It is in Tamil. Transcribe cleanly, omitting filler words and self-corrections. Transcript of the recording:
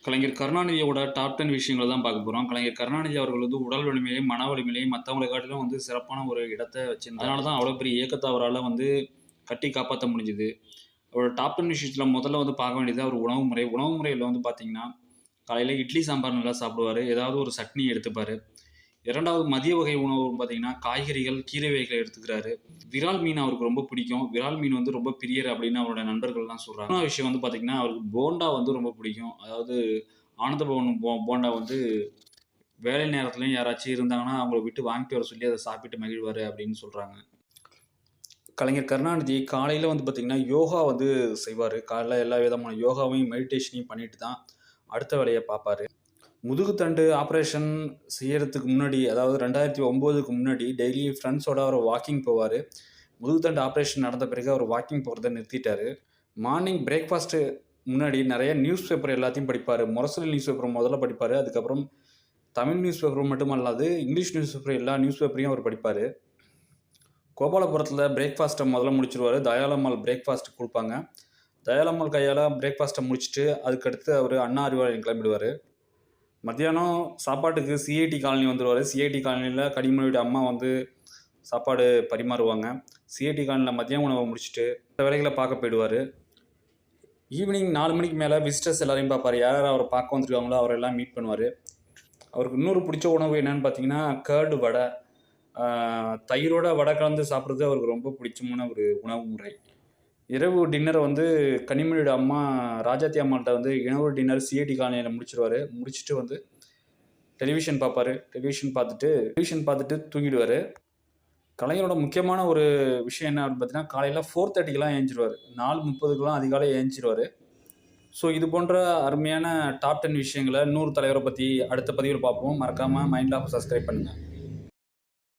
கலைஞர் கருணாநிதியோட டாப் 10 விஷயங்கள தான் பார்க்க போறோம். கலைஞர் கருணாநிதி அவர்கள் வந்து உடல் வலிமையிலும், மன வலிமையிலும் மத்தவங்கள காட்டிலும் வந்து சிறப்பான ஒரு இடத்த வச்சிருந்தாரு. அதனால தான் அவ்வளோ பெரிய இயக்கத்த அவரால வந்து கட்டி காப்பாத்த முடிஞ்சது. அவரோட டாப் 10 விஷயத்துல முதல்ல வந்து பார்க்க வேண்டியது அவர் உணவு முறை. உணவு முறையில வந்து பார்த்தீங்கன்னா, காலையில இட்லி, சாம்பார் நல்லா சாப்பிடுவாரு. ஏதாவது ஒரு சட்னி எடுத்துப்பாரு. 2வது மதிய வகை உணவு பார்த்தீங்கன்னா, காய்கறிகள், கீரை வகைகள் எடுத்துக்கிறாரு. விரால் மீன் அவருக்கு ரொம்ப பிடிக்கும். விரால் மீன் வந்து ரொம்ப பிரியர் அப்படின்னு அவரோட நண்பர்கள்லாம் சொல்றாங்க. 3வது விஷயம் வந்து பார்த்தீங்கன்னா, அவருக்கு போண்டா வந்து ரொம்ப பிடிக்கும். அதாவது ஆனந்த பவன் போண்டா வந்து வேலை நேரத்துலயும் யாராச்சும் இருந்தாங்கன்னா, அவங்கள விட்டு வாங்கிட்டு வர சொல்லி அத சாப்பிட்டு மகிழ்வாரு அப்படின்னு சொல்றாங்க. கலைஞர் கருணாநிதி காலையில வந்து பார்த்தீங்கன்னா, யோகா வந்து செய்வாரு. காலைல எல்லா விதமான யோகாவையும், மெடிடேஷனையும் பண்ணிட்டு தான் அடுத்த வேலைய பார்ப்பாரு. முதுகுத்தண்டு ஆப்ரேஷன் செய்யறதுக்கு முன்னாடி, அதாவது 2009க்கு முன்னாடி டெய்லி ஃப்ரெண்ட்ஸோட அவர் வாக்கிங் போவாரு. முதுகுத்தண்டு ஆப்ரேஷன் நடந்த பிறகு அவர் வாக்கிங் போறத நிறுத்திட்டாரு. மார்னிங் பிரேக்ஃபாஸ்ட்டு முன்னாடி நெறைய நியூஸ் பேப்பர் எல்லாத்தையும் படிப்பாரு. முரசொலி நியூஸ் பேப்பர் முதல்ல படிப்பாரு. அதுக்கப்புறம் தமிழ் நியூஸ் பேப்பர் மட்டுமல்லாது, இங்கிலீஷ் நியூஸ் பேப்பர் எல்லா நியூஸ் பேப்பரையும் அவர் படிப்பாரு. கோபாலபுரத்தில பிரேக்ஃபாஸ்ட்ட முதல்ல முடிச்சுருவாரு. தயாளம்மாள் பிரேக்ஃபாஸ்ட் குடுப்பாங்க. தயாளம்மாள் கையால பிரேக்ஃபாஸ்ட்ட முடிச்சுட்டு, அதுக்கடுத்து அவரு அண்ணா அறிவாலயம் கிளம்பிடுவாரு. மத்தியானம் சாப்பாட்டுக்கு சிஐடி காலனி வந்துருவாரு. சிஐடி காலனியில கனிமொழியோட அம்மா வந்து சாப்பாடு பரிமாறுவாங்க. சிஐடி காலனில மதிய உணவ முடிச்சுட்டு, மத்த வேலைகள பார்க்க போயிடுவாரு. ஈவினிங் 4 மணிக்கு மேல விசிட்டர்ஸ் எல்லாரையும் பார்ப்பாரு. யார் யார் அவர பார்க்க வந்திருக்காங்களோ அவரெல்லாம் மீட் பண்ணுவாரு. அவருக்கு இன்னொரு பிடிச்ச உணவு என்னன்னு பார்த்தீங்கன்னா, கர்டு வடை. தயிரோட வடை கலந்து சாப்பிடுறது அவருக்கு ரொம்ப பிடிச்சமான ஒரு உணவு முறை. இரவு டின்னர் வந்து கனிமொழியோட அம்மா ராஜாத்தி அம்மாள்ட்ட வந்து இரவு டின்னர் சிஐடி காலனியில முடிச்சுருவாரு. முடிச்சுட்டு வந்து டெலிவிஷன் பார்ப்பாரு. டெலிவிஷன் பார்த்துட்டு தூங்கிடுவாரு. கலைஞரோட முக்கியமான ஒரு விஷயம் என்ன அப்படின்னு பார்த்தீங்கன்னா, காலையில 4:30க்கெல்லாம் எந்திரிச்சுருவாரு. 4:30க்கெல்லாம் அதிகாலை எந்திரிச்சுருவாரு. ஸோ இது போன்ற அருமையான டாப் 10 விஷயங்கள இன்னொரு தலைவர பத்தி அடுத்த பதிவில பார்ப்போம். மறக்காம மைண்ட் லாப் சப்ஸ்கிரைப் பண்ணுங்க.